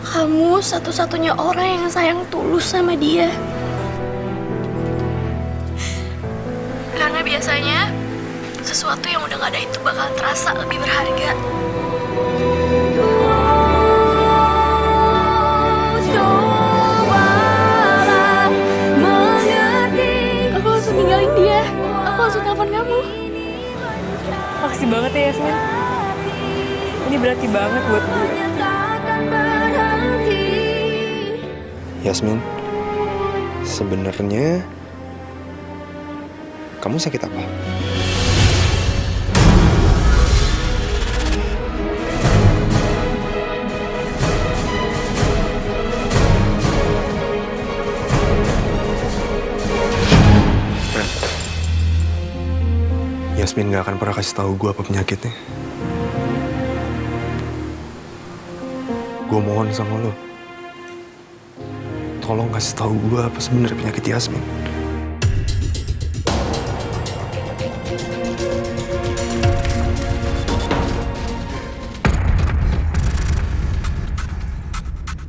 Kamu satu-satunya orang yang sayang tulus sama dia. Karena biasanya sesuatu yang udah gak ada itu bakal terasa lebih berharga. Aku langsung tinggalin dia. Aku langsung telepon kamu. Makasih banget ya Yasmin. Ini berarti banget buat gue. Yasmin, sebenarnya kamu sakit apa? Yasmin gak akan pernah kasih tahu gue apa penyakitnya. Gue mohon sama lo, tolong kasih tahu gue apa sebenarnya penyakit Yasmin.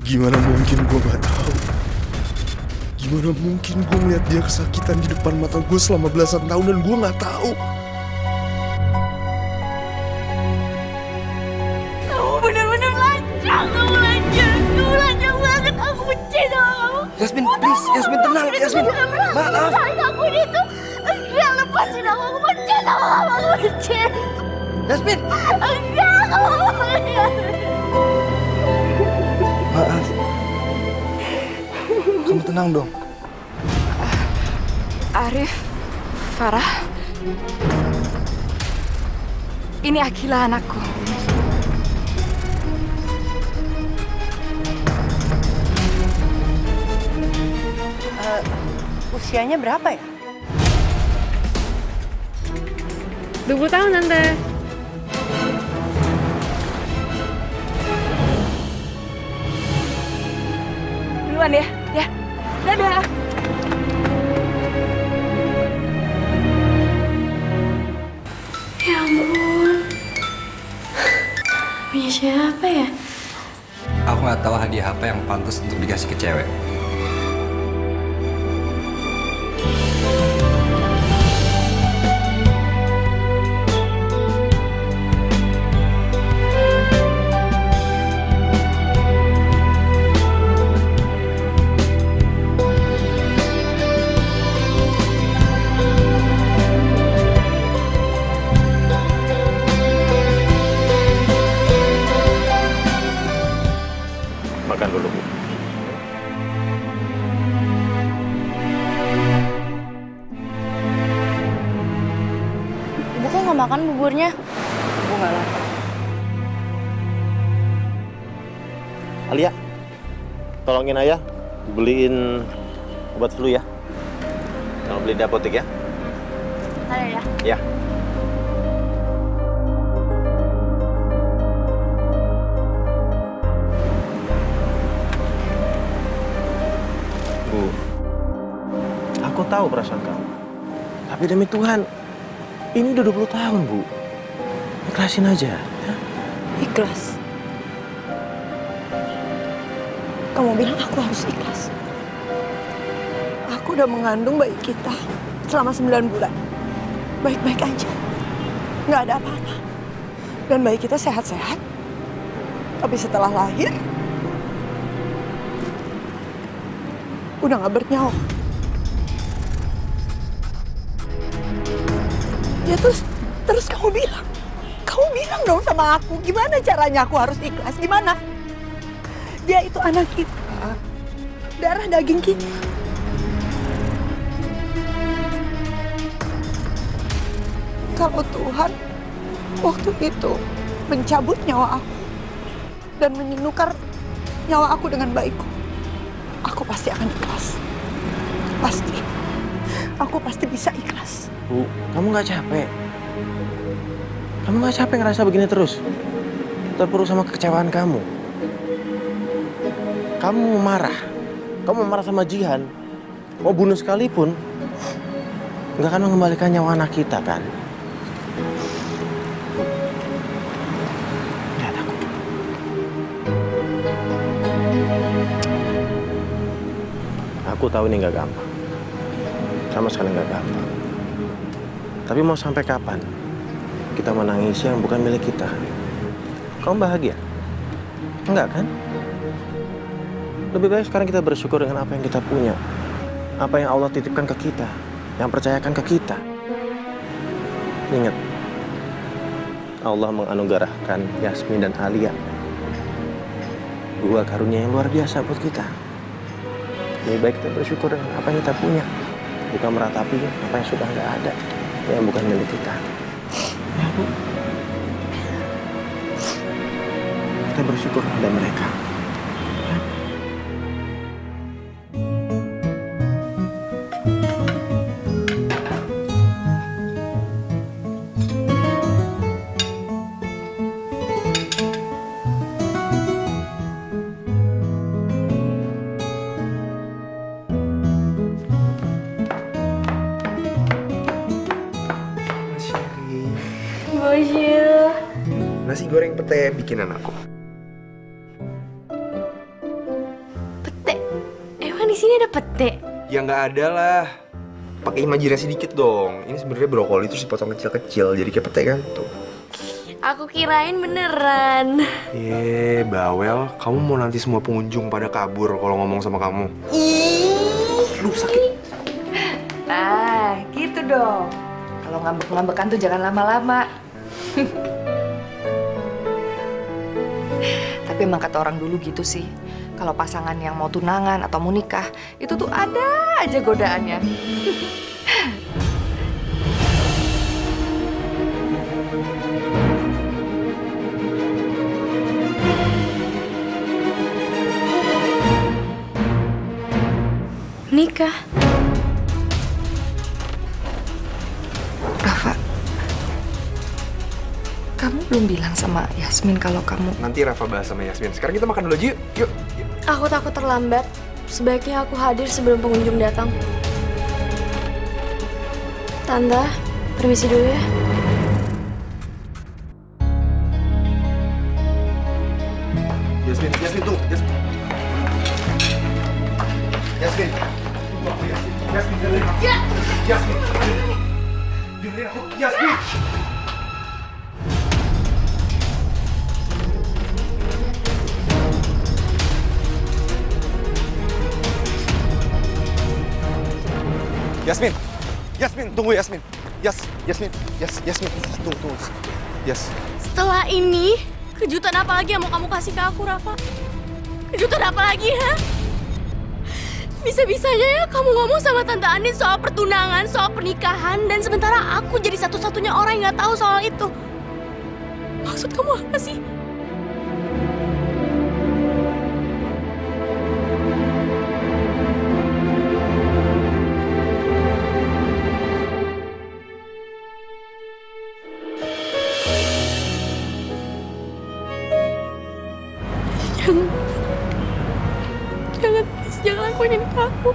Gimana mungkin gue gak tahu? Gimana mungkin gue ngeliat dia kesakitan di depan mata gue selama belasan tahun dan gue gak tahu? Kamu bener-bener lancang, kamu lancang banget. Aku benci sama kamu. Yasmin, please, Yasmin tenang, Yasmin. Maaf. Aku itu enggak, lepasin aku benci sama kamu, aku benci. Yasmin. Enggak, kamu Maaf. Kamu tenang dong. Arif, Farah. Ini Akila anakku. Usianya berapa ya? 20 tahun, Tante. Duluan ya, ya. Dadah. Ya ampun. Punya siapa ya? Aku nggak tahu hadiah apa yang pantas untuk dikasih ke cewek. Makan dulu, Bu. Ibu kok nggak makan buburnya? Gue nggak lapar. Alia, tolongin ayah beliin obat flu ya. Jangan beli di apotek ya. Ada ya? Ya. Bu, aku tahu perasaan kamu. Tapi demi Tuhan, ini udah 20 tahun, Bu. Ikhlasin aja, ya. Ikhlas. Kamu bilang aku harus ikhlas. Aku udah mengandung bayi kita selama 9 bulan. Baik-baik aja. Nggak ada apa-apa. Dan bayi kita sehat-sehat. Tapi setelah lahir, udah nggak bernyawa. Ya terus kamu bilang dong sama aku, gimana caranya aku harus ikhlas, gimana? Dia itu anak kita, darah daging kita. Kalau Tuhan waktu itu mencabut nyawa aku dan menukar nyawa aku dengan baikku, aku pasti akan ikhlas. Pasti. Aku pasti bisa ikhlas. Bu, kamu nggak capek? Kamu nggak capek ngerasa begini terus? Terpuruk sama kekecewaan kamu. Kamu mau marah. Kamu mau marah sama Jihan. Mau bunuh sekalipun. Nggak akan mengembalikan nyawa anak kita, kan? Lihat aku. Aku tahu ini nggak gampang. Sama sekali nggak gampang. Tapi mau sampai kapan kita menangisi yang bukan milik kita? Kamu bahagia? Enggak kan? Lebih baik sekarang kita bersyukur dengan apa yang kita punya. Apa yang Allah titipkan ke kita. Yang percayakan ke kita. Ingat, Allah menganugerahkan Yasmin dan Alia dua karunia yang luar biasa buat kita. Lebih baik kita bersyukur dengan apa yang kita punya, bukan meratapi apa yang sudah nggak ada, yang bukan milik kita. Ya, Bu. Kita bersyukur ada mereka. Bonjour. Nasi goreng pete bikinan aku. Pete? Emang di sini ada pete? Ya nggak ada lah. Pakai imajinasi dikit dong. Ini sebenarnya brokoli terus dipotong kecil-kecil jadi kayak pete kan tuh. Aku kirain beneran. Bawel, kamu mau nanti semua pengunjung pada kabur kalau ngomong sama kamu. Ih, Lu sakit. Nah, gitu dong. Kalau ngambek-ngambekan tuh jangan lama-lama. Tapi emang kata orang dulu gitu sih. Kalau pasangan yang mau tunangan atau mau nikah, itu tuh ada aja godaannya. Nikah? Rafa, kamu belum bilang sama Yasmin kalau kamu... Nanti Rafa bahas sama Yasmin. Sekarang kita makan dulu aja yuk. Yuk. Aku takut terlambat. Sebaiknya aku hadir sebelum pengunjung datang. Tante, permisi dulu ya. Yasmin tunggu. Yasmin. Tunggu aku, Yasmin. Yasmin, dengerin aku. Yasmin. Dengerin aku. Yasmin. Yasmin, tunggu Yasmin. Yasmin, tunggu. Setelah ini, kejutan apa lagi yang mau kamu kasih ke aku, Rafa? Kejutan apa lagi, ha? Bisa-bisanya ya kamu ngomong sama Tante Andin soal pertunangan, soal pernikahan, dan sementara aku jadi satu-satunya orang yang nggak tahu soal itu. Maksud kamu apa sih? Jangan, please, jangan lakuin ini ke aku.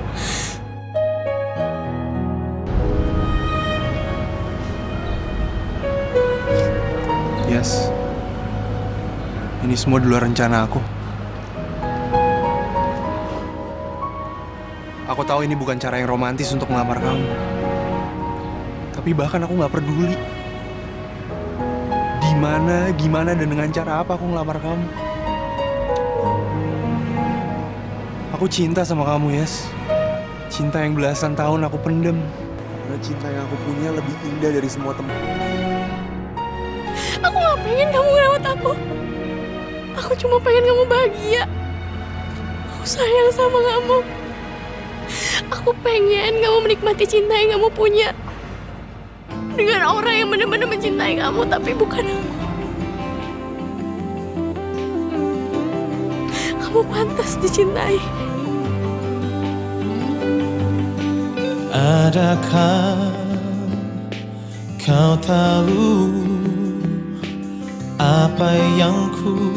Yes. Ini semua di luar rencana aku. Aku tahu ini bukan cara yang romantis untuk melamar kamu. Tapi bahkan aku nggak peduli. Gimana, dan dengan cara apa aku ngelamar kamu. Aku cinta sama kamu, Yes. Cinta yang belasan tahun aku pendem. Karena cinta yang aku punya lebih indah dari semua teman. Aku gak pengen kamu ngerawat aku. Aku cuma pengen kamu bahagia. Aku sayang sama kamu. Aku pengen kamu menikmati cinta yang kamu punya. Dengan orang yang benar-benar mencintai kamu, tapi bukan aku. Kamu pantas dicintai. Adakah kau tahu apa yang ku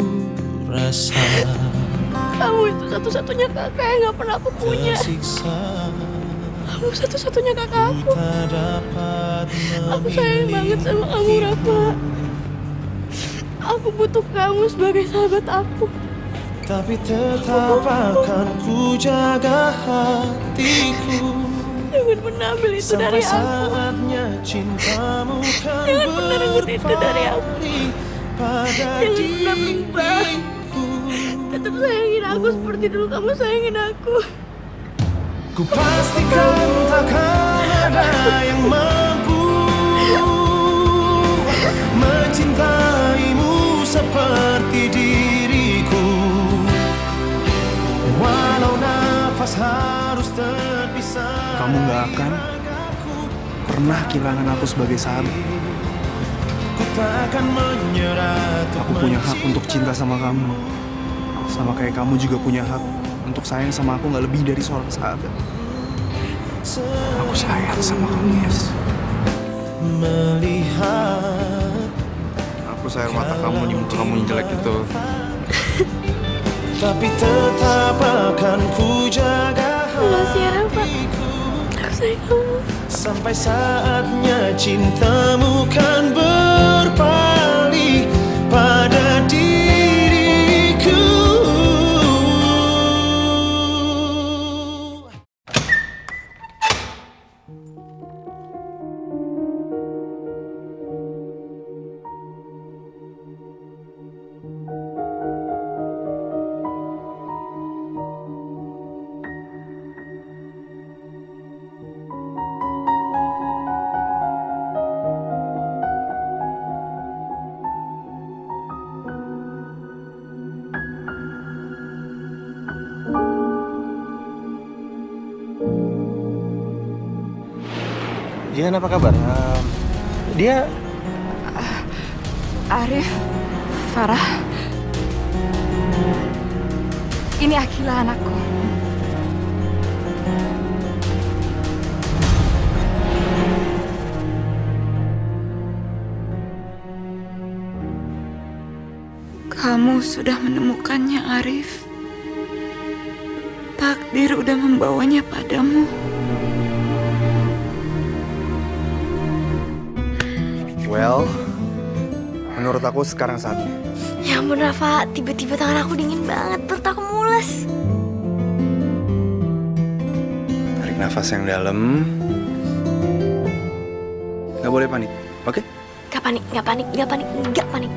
rasa? Kamu itu satu-satunya kakak yang gak pernah aku punya. Kamu satu-satunya kakak aku. Aku sayang banget sama kamu, Rafa. Aku butuh kamu sebagai sahabat aku. tapi tetap akan ku jaga hatiku. Jangan pernah ambil itu dari Sampai aku. saatnya cintamu kan Jangan pernah rebut itu dari aku. berpaling pada Jangan pernah berubah. diriku. Tetap sayangin aku seperti dulu kamu sayangin aku. Ku pastikan takkan ada yang mampu mencintaimu seperti diriku. Walau nafas harus terpisah. Kamu gak akan pernah kehilangan aku sebagai sahabat. Ku takkan menyerah. Aku punya hak untuk cinta sama kamu. Sama kayak kamu juga punya hak untuk sayang sama aku gak lebih dari seorang sahabat. Aku sayang sama kamu, Yes. Melihat Aku sayang mata kamu di muka kamu yang jelek itu. tapi tetap akan ku jaga Makasih ya Rafa. hatiku. Aku sayang kamu. Sampai saatnya cintamu kan berpaling pada diriku. Jihan apa kabar? Dia Arif, Farah. Ini Akila anakku. Kamu sudah menemukannya, Arif. Takdir udah membawanya padamu. Well, menurut aku sekarang saatnya. Ya ampun Rafa, tiba-tiba tangan aku dingin banget, perut aku mules. Tarik nafas yang dalam. Gak boleh panik, oke? Gak panik, gak panik, gak panik, gak panik.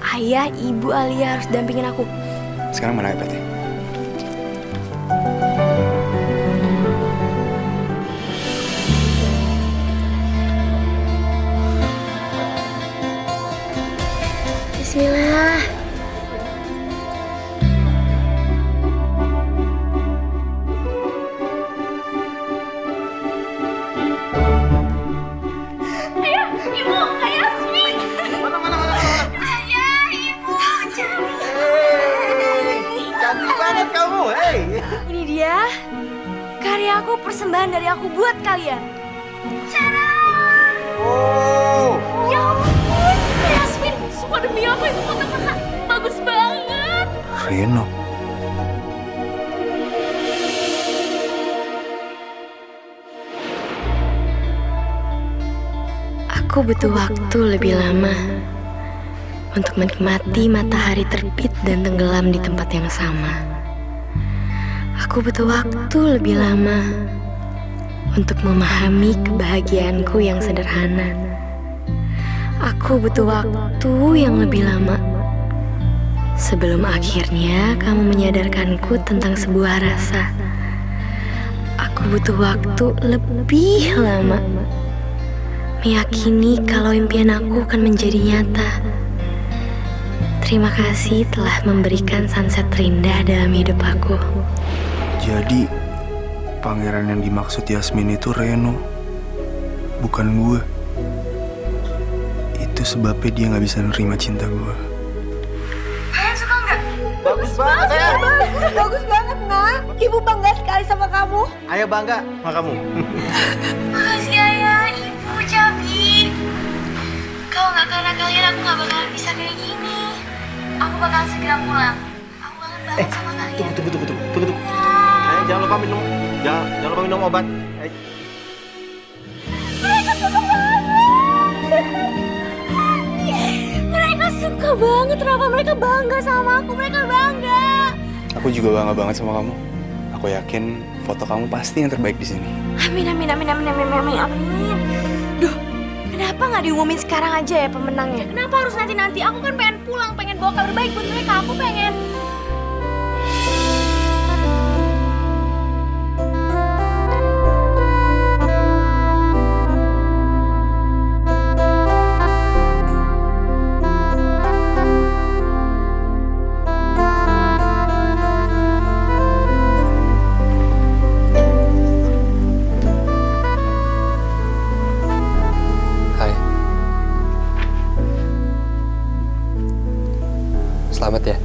Ayah, Ibu Alia harus dampingin aku. Sekarang mana iPad-nya? Bismillah. Ayah, Ibu, Ayah Asmi. Mana? Ayah, Ibu, cantik banget kamu, hey. Ini dia karya aku, persembahan dari aku buat kalian. Oh. Ya ampun, Yasmin, sumpah demi apa itu foto-foto bagus banget. Reno. Aku butuh waktu lebih lama untuk menikmati matahari terbit dan tenggelam di tempat yang sama. Aku butuh waktu lebih lama untuk memahami kebahagiaanku yang sederhana. Aku butuh waktu yang lebih lama sebelum akhirnya kamu menyadarkanku tentang sebuah rasa. Aku butuh waktu lebih lama meyakini kalau impian aku akan menjadi nyata. Terima kasih telah memberikan sunset terindah dalam hidup aku. Jadi, pangeran yang dimaksud Yasmin itu Reno, bukan gue. Itu sebabnya dia gak bisa nerima cinta gue. Kalian suka nggak? Bagus banget ya. Bagus banget, Nak. Ibu bangga sekali sama kamu. Ayah bangga sama kamu. Makasih Ayah, Ibu, Jabi. Kalau nggak karena kalian, aku nggak bakalan bisa kayak gini. Aku bakalan segera pulang. Aku kangen banget sama kalian. Tunggu. Jangan lupa minum. Jangan lupa minum obat. Mereka suka suka banget, Rafa. Mereka bangga sama aku, mereka bangga. Aku juga bangga banget sama kamu. Aku yakin foto kamu pasti yang terbaik di sini. Amin, amin, amin, amin, amin, amin, amin. Duh, kenapa nggak diumumin sekarang aja ya pemenangnya? Kenapa harus nanti-nanti? Aku kan pengen pulang, pengen bawa kabar baik buat mereka. Aku pengen. Hai. Selamat ya.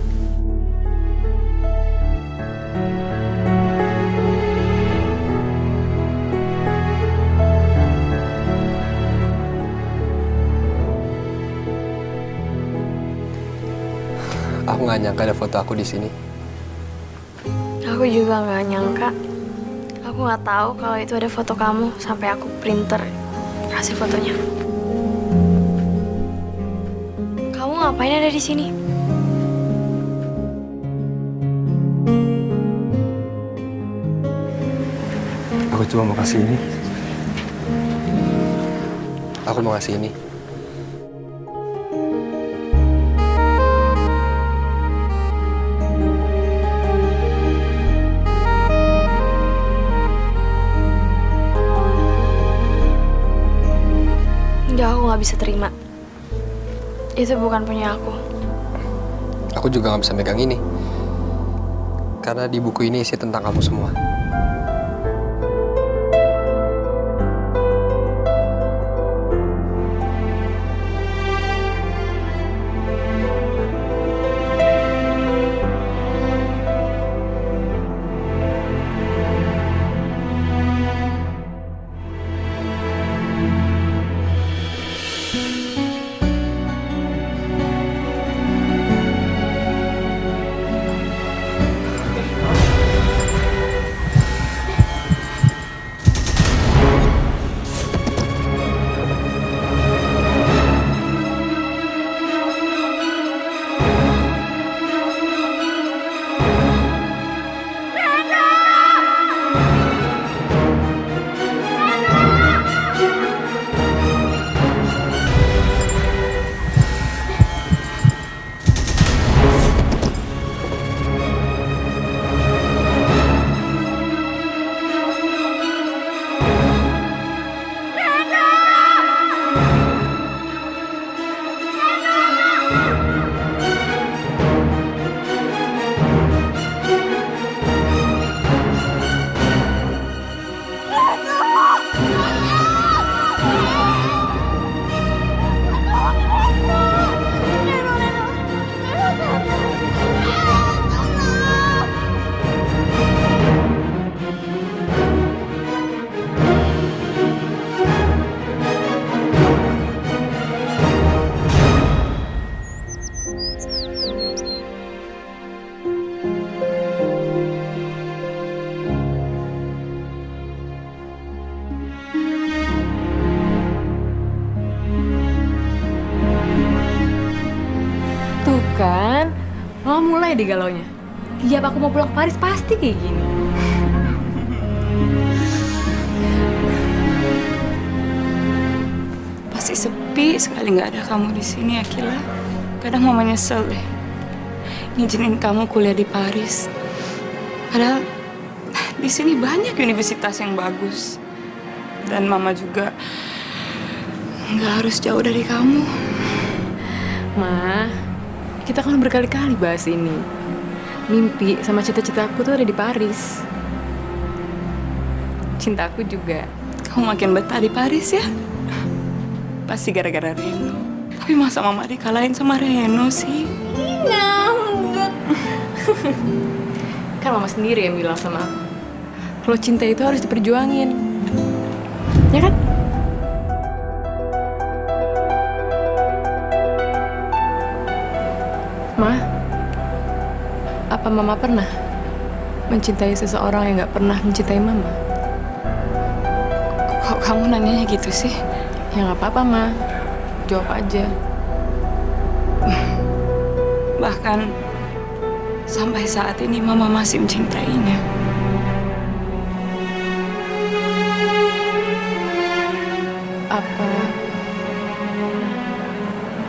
Aku nggak nyangka ada foto aku di sini. Aku juga nggak nyangka. Aku nggak tahu kalau itu ada foto kamu sampai aku printer kasih fotonya. Kamu ngapain ada di sini? Aku cuma mau kasih ini. Aku mau kasih ini. Enggak, aku nggak bisa terima. Itu bukan punya aku. Aku juga nggak bisa megang ini. Karena di buku ini isi tentang kamu semua. Tuh kan, Mama mulai deh galaunya. Tiap aku mau pulang ke Paris pasti kayak gini. Pasti sepi sekali nggak ada kamu di sini, Akila. Kadang Mama nyesel deh ngizinin kamu kuliah di Paris. Padahal di sini banyak universitas yang bagus. Dan Mama juga nggak harus jauh dari kamu. Ma, kita kan berkali-kali bahas ini. Mimpi sama cita-citaku tuh ada di Paris. Cintaku juga. Kamu makin betah di Paris ya? Pasti gara-gara Reno. Tapi masa Mama dikalahin sama Reno sih? Enggak. Kan Mama sendiri yang bilang sama aku. Kalau cinta itu harus diperjuangin. Ya kan? Ma, apa Mama pernah mencintai seseorang yang gak pernah mencintai Mama? Kok kamu nanyanya gitu sih? Ya gak apa-apa, Ma. Jawab aja. Bahkan sampai saat ini Mama masih mencintainya. Apa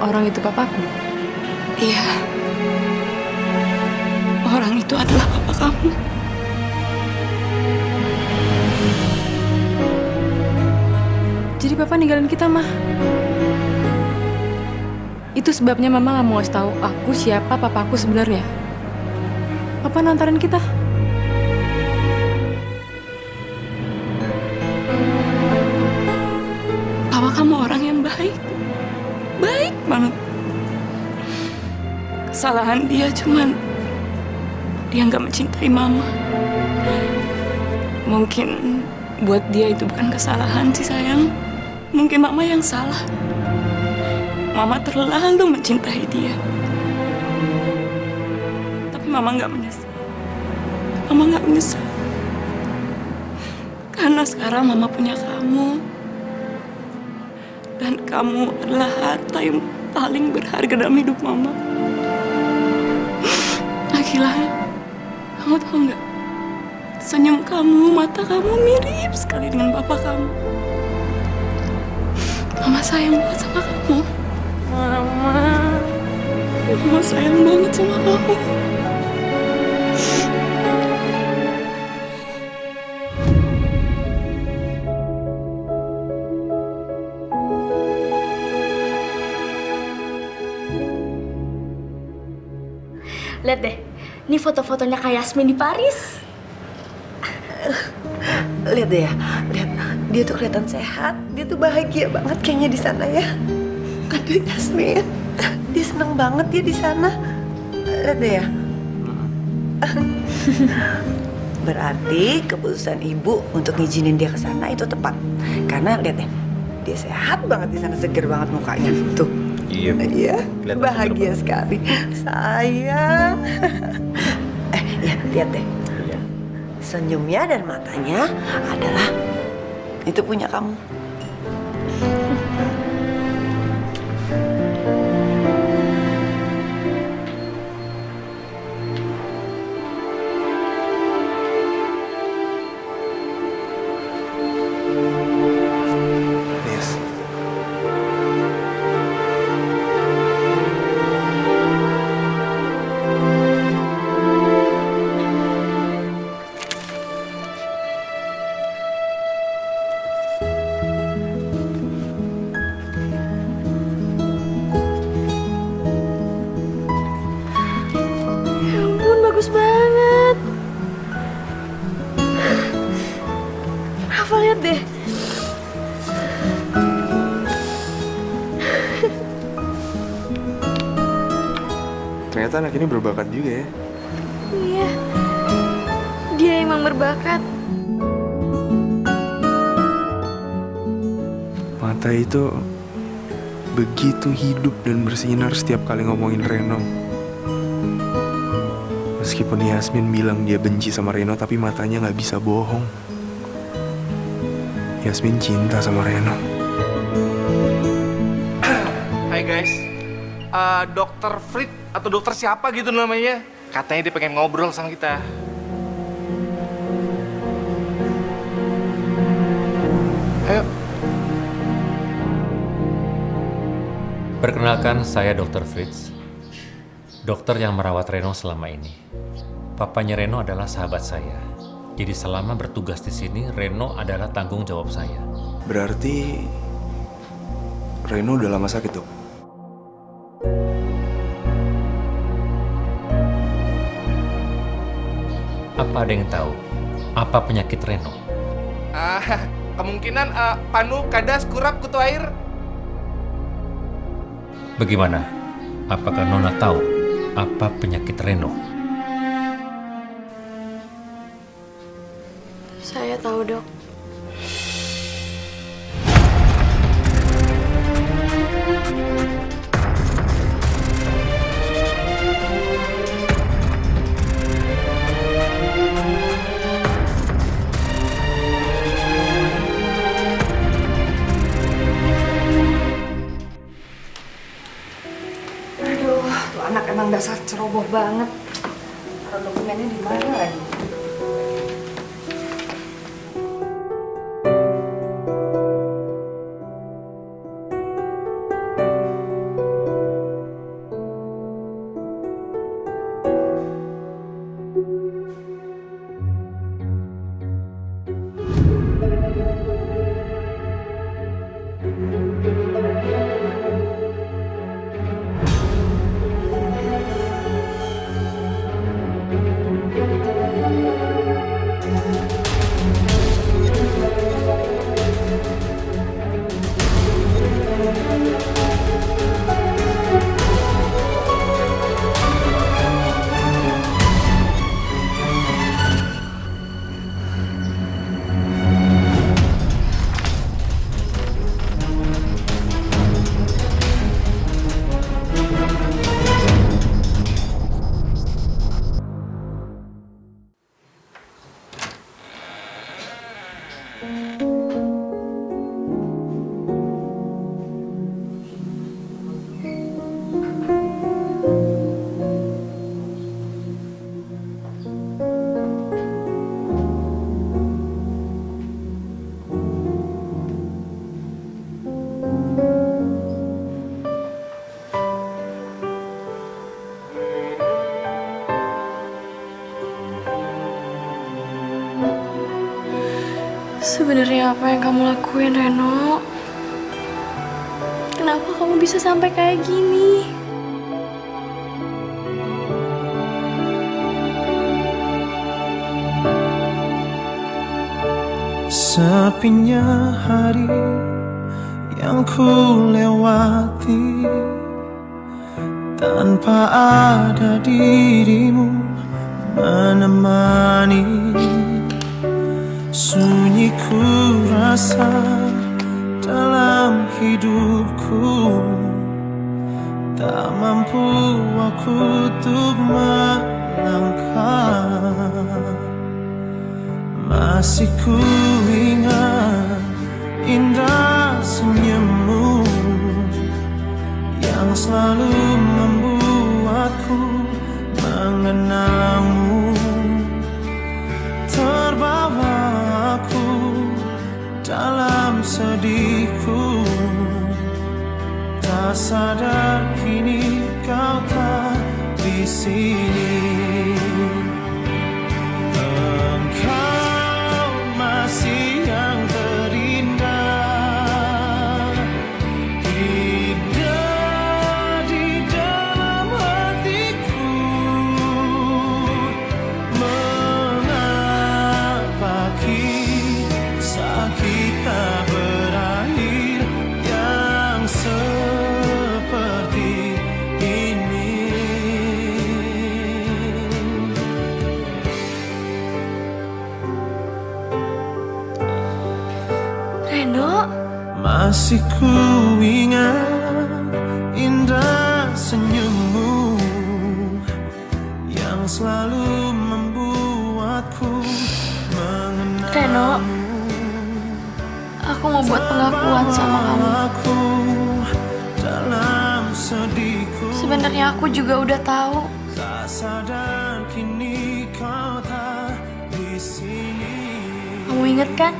orang itu papaku? Iya. Orang itu adalah papa kamu. Jadi papa ninggalin kita, Mah. Itu sebabnya Mama gak mau ngasih tahu aku siapa papaku sebenarnya. Papa nantarin kita. Papa kamu orang yang baik. Baik banget. Kesalahan dia cuman dia nggak mencintai Mama. Mungkin buat dia itu bukan kesalahan sih sayang. Mungkin Mama yang salah. Mama terlalu mencintai dia. Tapi Mama nggak menyesal. Mama nggak menyesal. Karena sekarang Mama punya kamu. Dan kamu adalah harta yang paling berharga dalam hidup Mama. Akila, kamu tahu nggak? Senyum kamu, mata kamu mirip sekali dengan papa kamu. Mama sayang banget sama kamu. Mama sayang banget sama kamu. Lihat deh, ini foto-fotonya Kak Yasmin di Paris. Lihat deh ya, lihat dia tuh kelihatan sehat, dia tuh bahagia banget kayaknya di sana ya. Aduh Yasmin, dia seneng banget ya di sana. Lihat deh ya. Berarti keputusan ibu untuk ngizinin dia ke sana itu tepat. Karena lihat deh, dia sehat banget di sana, seger banget mukanya. Tuh. Iya, Bu. Iya, Kelihatan bahagia seger sekali. Sayang. Ya, lihat deh. Senyumnya dan matanya adalah itu punya kamu. Yes. Ya ampun, bagus banget. Rafa, lihat deh. Ternyata anak ini berbakat juga ya. Iya, dia emang berbakat. Mata itu begitu hidup dan bersinar setiap kali ngomongin Reno. Meskipun Yasmin bilang dia benci sama Reno, tapi matanya nggak bisa bohong. Yasmin cinta sama Reno. Hai guys, Dokter Frit atau dokter siapa gitu namanya. Katanya dia pengen ngobrol sama kita. Ayo. Perkenalkan, saya Dr. Fritz, dokter yang merawat Reno selama ini. Papanya Reno adalah sahabat saya. Jadi selama bertugas di sini, Reno adalah tanggung jawab saya. Berarti Reno udah lama sakit, Dok? Apa ada yang tahu apa penyakit Reno? Kemungkinan panu, kadas, kurap, kutu air. Bagaimana? Apakah Nona tahu apa penyakit Reno? Saya tahu, Dok. Aduh, banget. Taruh dokumennya di mana lagi? Sebenarnya apa yang kamu lakuin, Reno? Kenapa kamu bisa sampai kayak gini? Sepinya hari yang ku lewati tanpa ada dirimu menemani. Sunyi ku rasa dalam hidupku, tak mampu aku untuk melangkah. Masih ku ingat indah senyummu yang selalu membuatku mengenangmu. Terbawa aku dalam sedihku, tak sadar kini kau tak di sini. Engkau masih yang terindah, indah di dalam hatiku. Mengapa kisah kita berakhir yang seperti ini? Reno, Masih ku ingat indah senyummu yang selalu membuatku Reno, aku mau buat pengakuan sama kamu. aku dalam sedihku. Sebenarnya aku juga udah tahu. Tak sadar kini kau tak di sini. Kamu inget kan?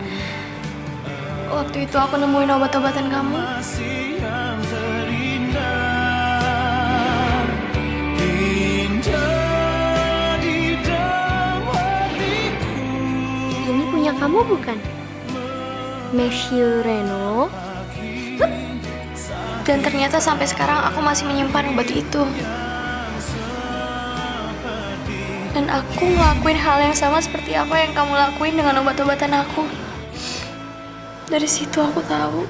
Waktu itu aku nemuin obat-obatan kamu. Masih yang terindah, indah di dalam hatiku. Ini punya kamu bukan? Monsieur Reno. Dan ternyata sampai sekarang aku masih menyimpan obat itu. Dan aku ngelakuin hal yang sama seperti apa yang kamu lakuin dengan obat-obatan aku. Dari situ aku tahu.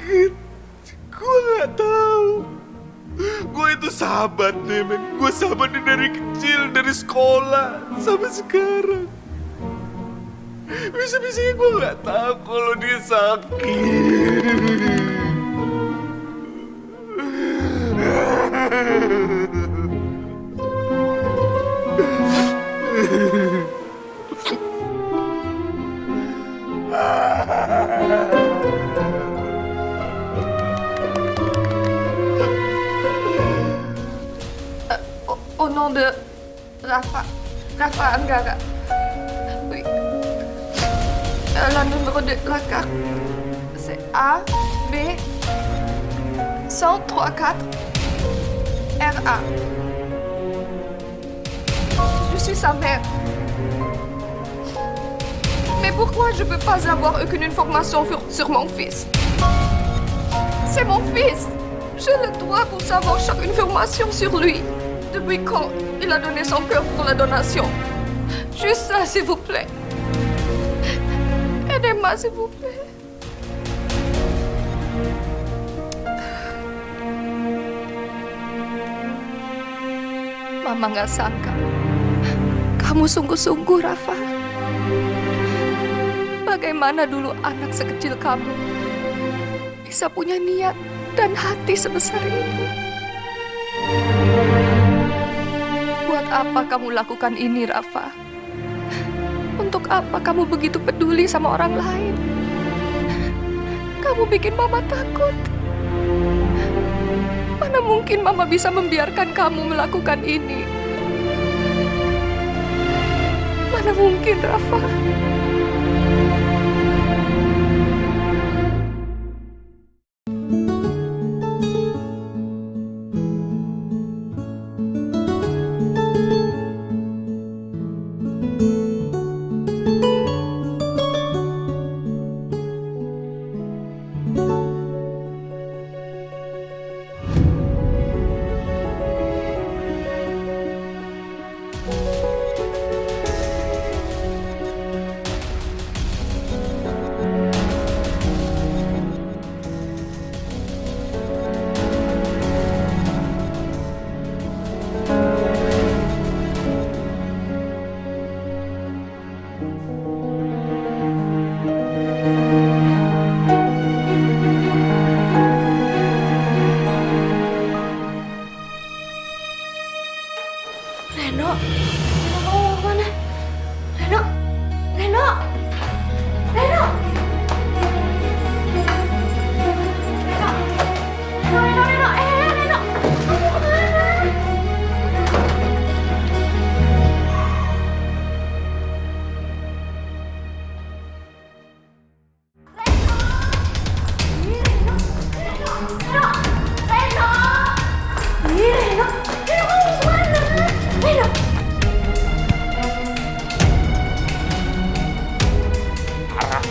sakit. Gue gak tahu. Gue itu sahabat deh, men. Gue sahabatnya dari kecil, dari sekolah sampai sekarang. Bisa-bisanya gue gak tahu kalau dia sakit. Au nom de Rafa. Rafa Anggara. Oui. La numéro de la carte, c'est A, B, 134, RA. Je suis sa mère. Mais pourquoi je ne peux pas avoir aucune information sur mon fils? C'est mon fils. J'ai le droit pour savoir chaque information sur lui. Depuis quand il a donné son cœur pour la donation? Juste ça, s'il vous plaît. Aidez-moi, s'il vous plaît. Mama nggak sangka. Kamu sungguh-sungguh, Rafa. Bagaimana dulu anak sekecil kamu bisa punya niat dan hati sebesar ini? Buat apa kamu lakukan ini, Rafa? Untuk apa kamu begitu peduli sama orang lain? Kamu bikin Mama takut. Mana mungkin Mama bisa membiarkan kamu melakukan ini? Mana mungkin, Rafa?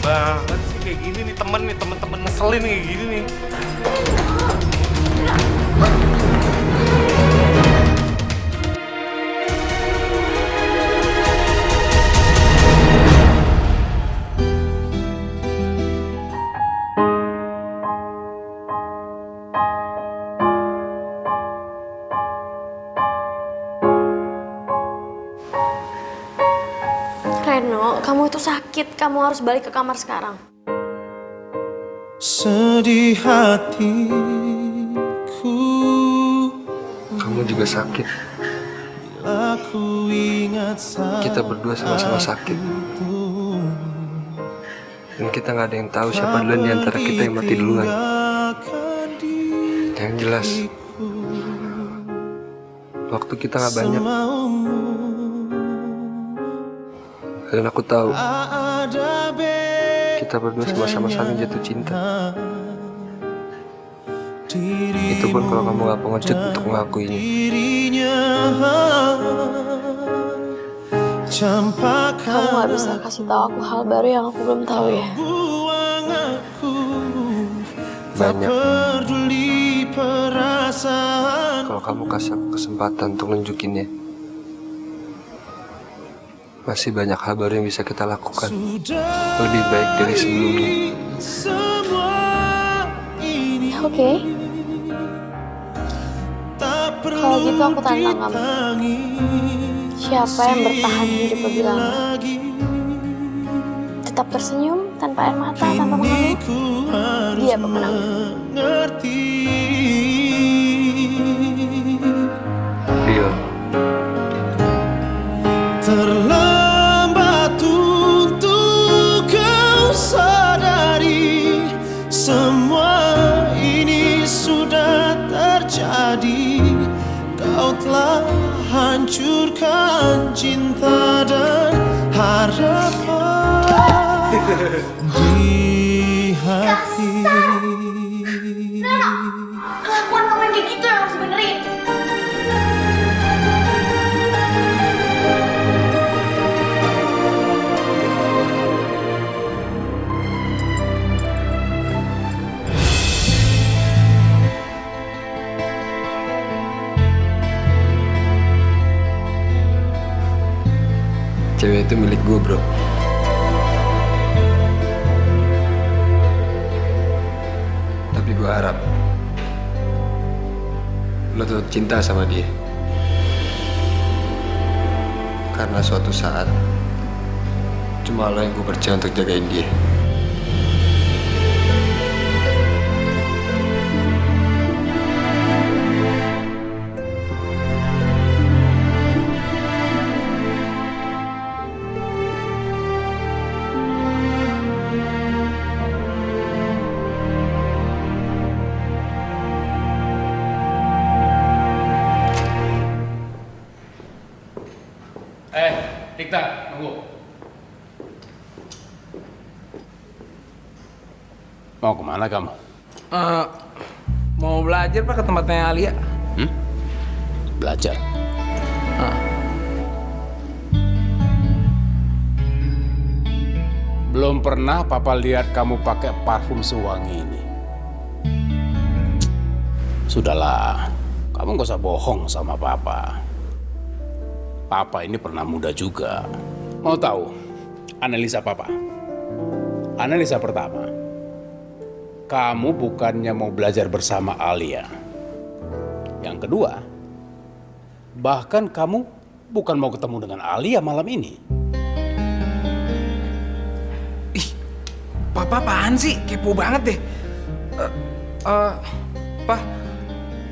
Banget sih kayak gini nih temen-temen ngeselin kayak gini nih. Reno, kamu itu sakit. Kamu harus balik ke kamar sekarang. Sedih hatiku. Kamu juga sakit. Kita berdua sama-sama sakit. Dan kita nggak ada yang tahu siapa duluan di antara kita yang mati duluan. Yang jelas, waktu kita nggak banyak. Dan aku tahu kita berdua sama-sama saling jatuh cinta. Itu pun kalau kamu gak pengecut untuk mengakuinya. Kamu gak bisa kasih tahu aku hal baru yang aku belum tahu ya? Banyak. Kalau kamu kasih aku kesempatan untuk nunjukinnya, masih banyak hal baru yang bisa kita lakukan. Lebih baik dari sebelumnya. Oke. Kalau gitu aku tantang kamu. Siapa yang bertahan hidup lebih lama? Tetap tersenyum, tanpa air mata, tanpa mengeluh. Dia pemenang. Rio. Terlambat untuk kau sadari semua ini sudah terjadi. Kau telah hancurkan cinta dan harapan di hati. Kelakuan kamu yang kayak gitu yang harus benerin. Cewek itu milik gue, bro. Tapi gue harap lo tetap cinta sama dia. Karena suatu saat cuma lo yang gue percaya untuk jagain dia. Dikta, tunggu. Mau kemana kamu? Mau belajar Pak ke tempatnya Alia. Belajar? Belum pernah Papa lihat kamu pakai parfum sewangi ini. Sudahlah, kamu gak usah bohong sama Papa. Papa ini pernah muda juga. Mau tahu analisa Papa? Analisa pertama, kamu bukannya mau belajar bersama Alia. Yang kedua, bahkan kamu bukan mau ketemu dengan Alia malam ini. Papa apaan sih? Kepo banget deh. Pa,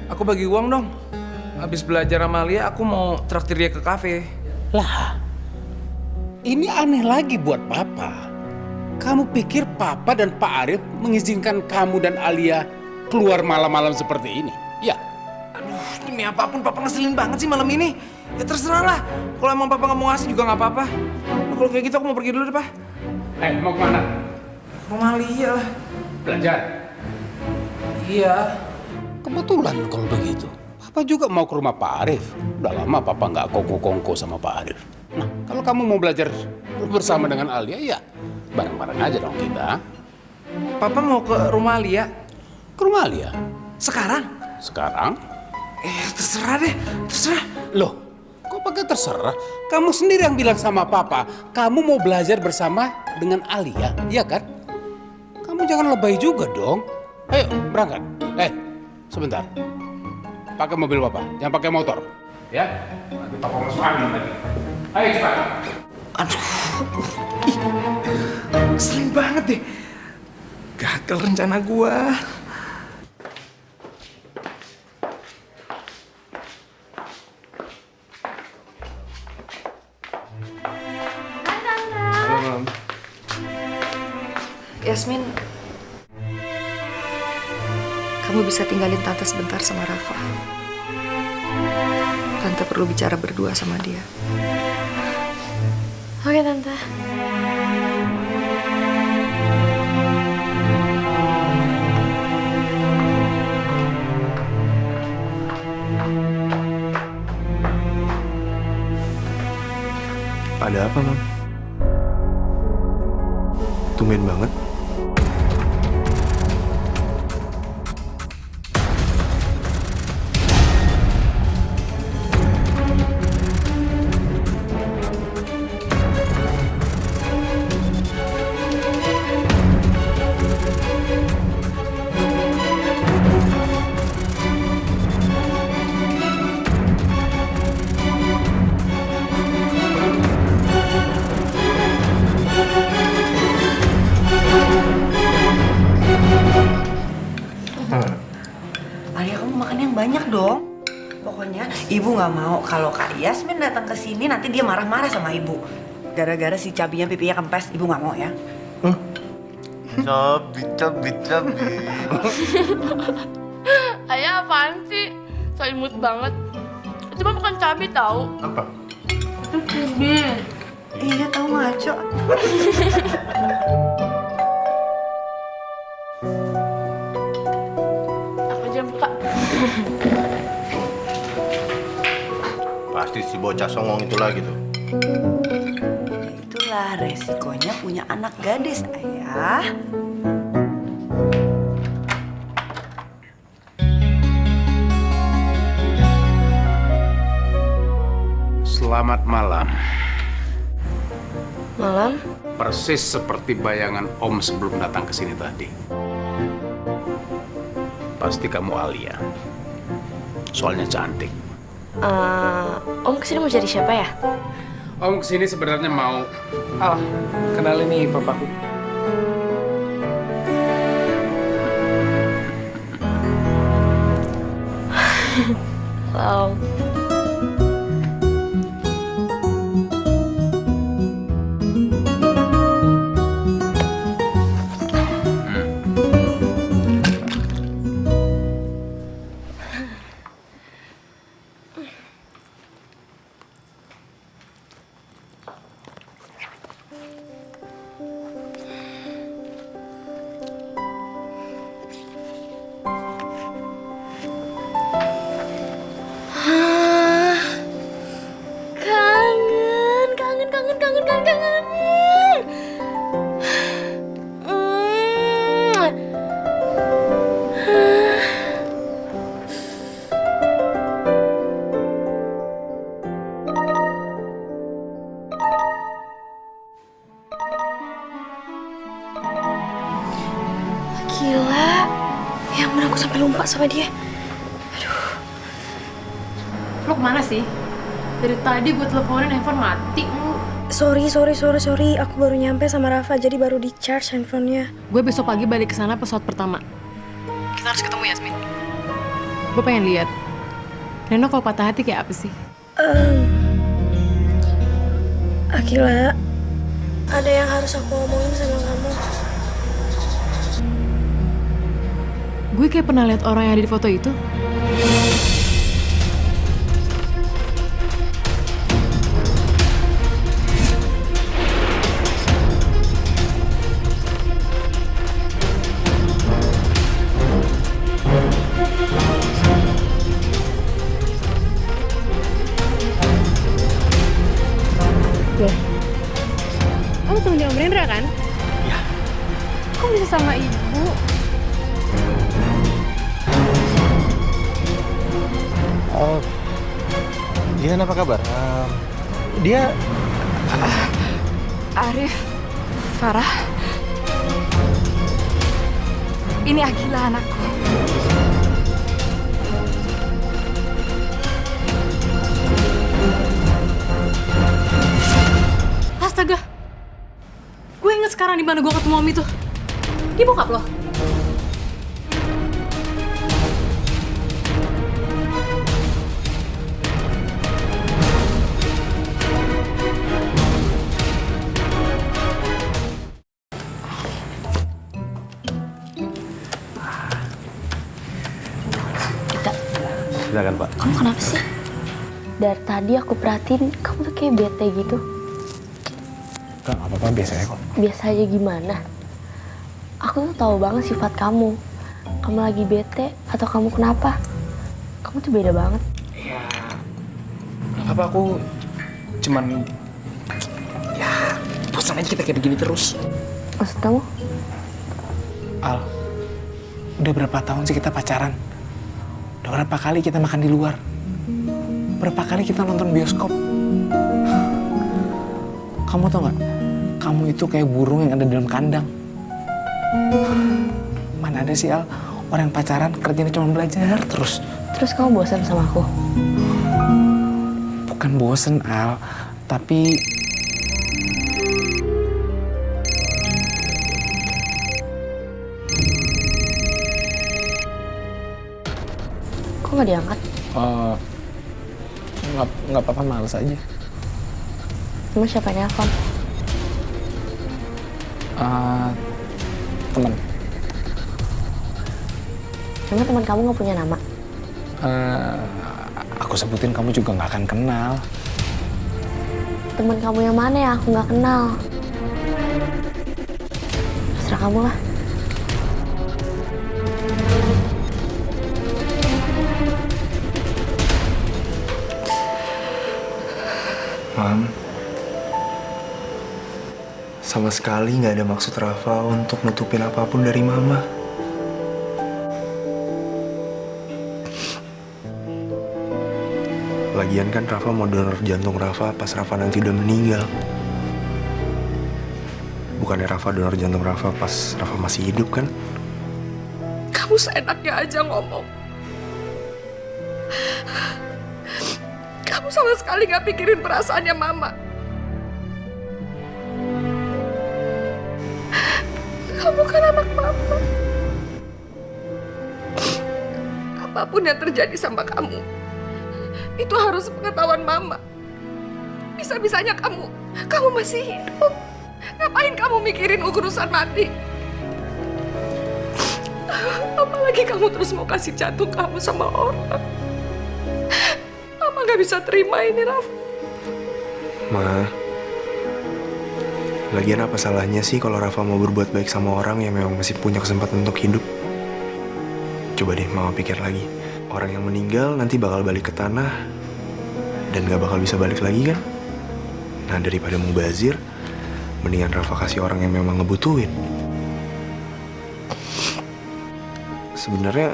aku bagi uang dong. Habis belajar sama Alia, aku mau traktir dia ke kafe. Lah, ini aneh lagi buat Papa. Kamu pikir Papa dan Pak Arif mengizinkan kamu dan Alia keluar malam-malam seperti ini? Ya. Aduh, demi apapun Papa ngeselin banget sih malam ini. Ya terserah lah. Kalau emang Papa nggak mau ngasih juga nggak apa-apa. Nah, kalau kayak gitu aku mau pergi dulu deh, Pak. Mau kemana? Rumah Alia lah. Belajar? Iya. Kebetulan kalau begitu. Papa juga mau ke rumah Pak Arif. Udah lama Papa nggak kongko-kongko sama Pak Arif. Nah, kalau kamu mau belajar bersama dengan Alia, ya bareng-bareng aja dong kita. Papa mau ke rumah Alia? Ke rumah Alia? Sekarang? Sekarang? Terserah deh, terserah. Loh, kok pakai terserah? Kamu sendiri yang bilang sama Papa, kamu mau belajar bersama dengan Alia, iya kan? Kamu jangan lebay juga dong. Ayo, berangkat. Sebentar. Pakai mobil Papa, jangan pakai motor. Ya, nanti Papa masuk angin lagi. Ayo cepat. Aduh, ngeselin banget deh. Gagal rencana gua. Halo, Mam. Yasmin, kamu bisa tinggalin Tante sebentar sama Rafa. Tante perlu bicara berdua sama dia. Oke, Tante. Ada apa, Mam? Tumben banget. Alia, kamu makan yang banyak dong. Pokoknya ibu nggak mau kalau Kak Yasmin datang ke sini nanti dia marah-marah sama ibu. Gara-gara si cabinya pipinya kempes, ibu nggak mau ya. Cabi. Ayah apaan sih? So imut banget. Itu mah bukan cabai tahu. Apa? Itu cubit. Iya tahu ngaco. Aku aja buka. Pasti si bocah songong itu lagi tuh. Itulah resikonya punya anak gadis, Ayah. Selamat malam. Malam? Persis seperti bayangan Om sebelum datang ke sini tadi. Pasti kamu Alia. Soalnya cantik. Om kesini mau cari siapa ya? Om kesini sebenarnya mau... kenalin nih papaku. Halo. Gila, yang mana aku sampai lupa sama dia. Aduh. Lo kemana sih? Dari tadi gue teleponin handphone mati lu. Sorry. Aku baru nyampe sama Rafa, jadi baru di-charge handphonenya. Gue besok pagi balik ke sana pesawat pertama. Kita harus ketemu Yasmin. Gue pengen lihat Reno kalau patah hati kayak apa sih? Akila, ada yang harus aku omongin sama kamu. Gue kayak pernah lihat orang yang ada di foto itu. Kamu temennya Om Rendra kan? Ya. Kok bisa sama ibu? Dian apa kabar? Dia... Arif, Farah. Ini Akila anakku. Astaga. Gue inget sekarang di mana gue ketemu Om itu. Dia bokap lo. Silakan, Pak. Kamu kenapa sih? Dari tadi aku perhatiin, kamu tuh kayak bete gitu. Gak apa-apa, biasanya kok. Biasa aja gimana? Aku tuh tahu banget sifat kamu. Kamu lagi bete atau kamu kenapa? Kamu tuh beda banget. Ya, gak apa-apa, aku cuman... Ya, bosan aja kita kayak begini terus. Maksud kamu? Al, udah berapa tahun sih kita pacaran? Udah berapa kali kita makan di luar? Berapa kali kita nonton bioskop? Kamu tau gak? Kamu itu kayak burung yang ada dalam kandang. Mana ada sih, Al, orang yang pacaran kerjanya cuma belajar terus. Terus kamu bosan sama aku? Bukan bosen, Al, tapi... Kok nggak diangkat? Nggak apa-apa, males aja. Emang siapa yang nelfon? Temen. Emang teman kamu nggak punya nama? Aku sebutin kamu juga nggak akan kenal. Teman kamu yang mana ya aku nggak kenal? Terserah kamu lah. Mam, sama sekali nggak ada maksud Rafa untuk nutupin apapun dari Mama. Lagian kan Rafa mau donor jantung Rafa pas Rafa nanti udah meninggal. Bukannya Rafa donor jantung Rafa pas Rafa masih hidup kan? Kamu seenaknya aja ngomong. Kamu sama sekali gak pikirin perasaannya Mama. Kamu kan anak Mama. Apapun yang terjadi sama kamu, itu harus pengetahuan Mama. Bisa-bisanya kamu masih hidup. Ngapain kamu mikirin urusan mati? Apalagi kamu terus mau kasih jantung kamu sama orang. Mama gak bisa terima ini, Rafa. Ma, lagian apa salahnya sih kalau Rafa mau berbuat baik sama orang yang memang masih punya kesempatan untuk hidup? Coba deh Mama pikir lagi. Orang yang meninggal nanti bakal balik ke tanah dan gak bakal bisa balik lagi kan? Nah, daripada mubazir, mendingan Rafa kasih orang yang memang ngebutuhin. Sebenarnya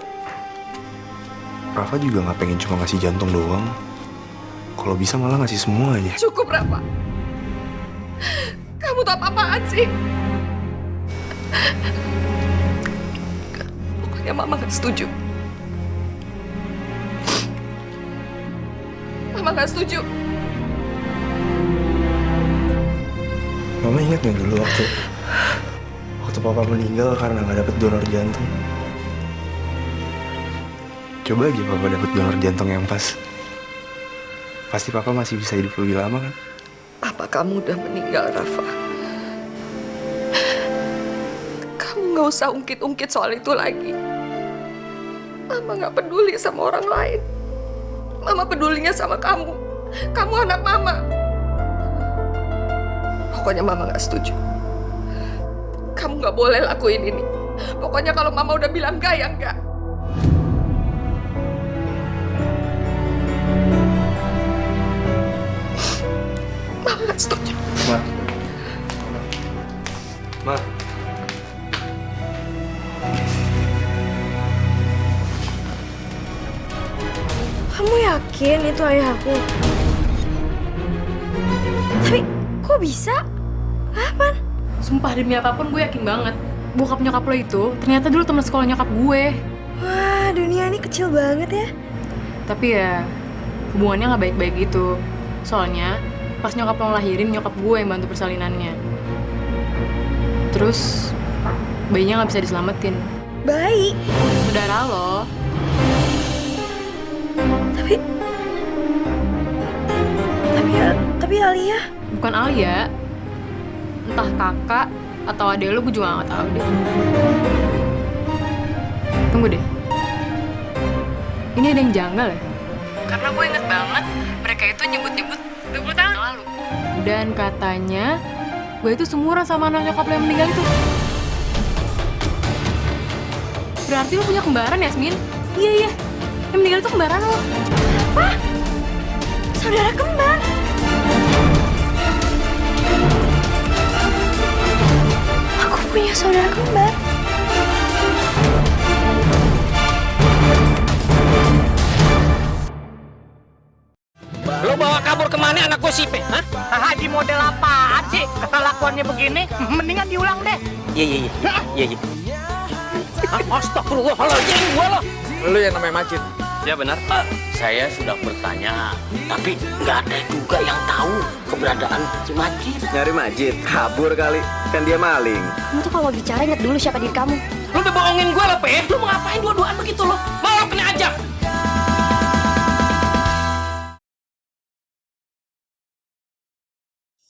Rafa juga gak pengen cuma ngasih jantung doang. Kalau bisa malah ngasih semua aja. Cukup, Rafa. Kamu tuh apa-apaan sih? Pokoknya Mama gak setuju. Mama gak setuju. Mama ingat gak dulu waktu Papa meninggal karena gak dapet donor jantung? Coba aja Papa dapet donor jantung yang pas. Pasti Papa masih bisa hidup lebih lama kan? Apa kamu udah meninggal, Rafa? Kamu gak usah ungkit-ungkit soal itu lagi. Mama gak peduli sama orang lain. Mama pedulinya sama kamu. Kamu anak Mama. Pokoknya Mama gak setuju. Kamu gak boleh lakuin ini. Pokoknya kalau Mama udah bilang enggak, ya enggak. Mama gak setuju. Ma. Kamu yakin itu ayah aku? Tapi kok bisa? Apa? Sumpah demi apapun gue yakin banget. Bokap nyokap lo itu ternyata dulu teman sekolah nyokap gue. Wah, dunia ini kecil banget ya. Tapi ya hubungannya nggak baik-baik gitu. Soalnya pas nyokap lo lahirin, nyokap gue yang bantu persalinannya. Terus bayinya nggak bisa diselamatin. Bayi? Saudara lo. Tapi Alia? Bukan Alia. Entah kakak atau adek lo, gue juga nggak tahu deh. Tunggu deh. Ini ada yang janggal ya? Karena gue inget banget mereka itu nyebut-nyebut 20 tahun lalu. Dan katanya gue itu seumuran sama anak nyokap lo yang meninggal itu. Berarti lo punya kembaran, Yasmin? Iya. Yang meninggal itu kembaran lo. Apa? Saudara kembar? Aku punya saudara kembar. Lo bawa kabur kemana anak gue Sipe? Hah? Haji model apaan sih? Kelakuannya begini, mendingan diulang deh. Iya. Astagfirullahaladzim, gue lo. Lu yang namanya Majid. Ya benar. Saya sudah bertanya, tapi nggak ada juga yang tahu keberadaan si Majid. Nyari Majid, kabur kali. Kan dia maling. Kamu tuh kalau bicara inget dulu siapa diri kamu. Lu udah bohongin gue lo, Pe. Lu mau ngapain dua-duaan begitu lo?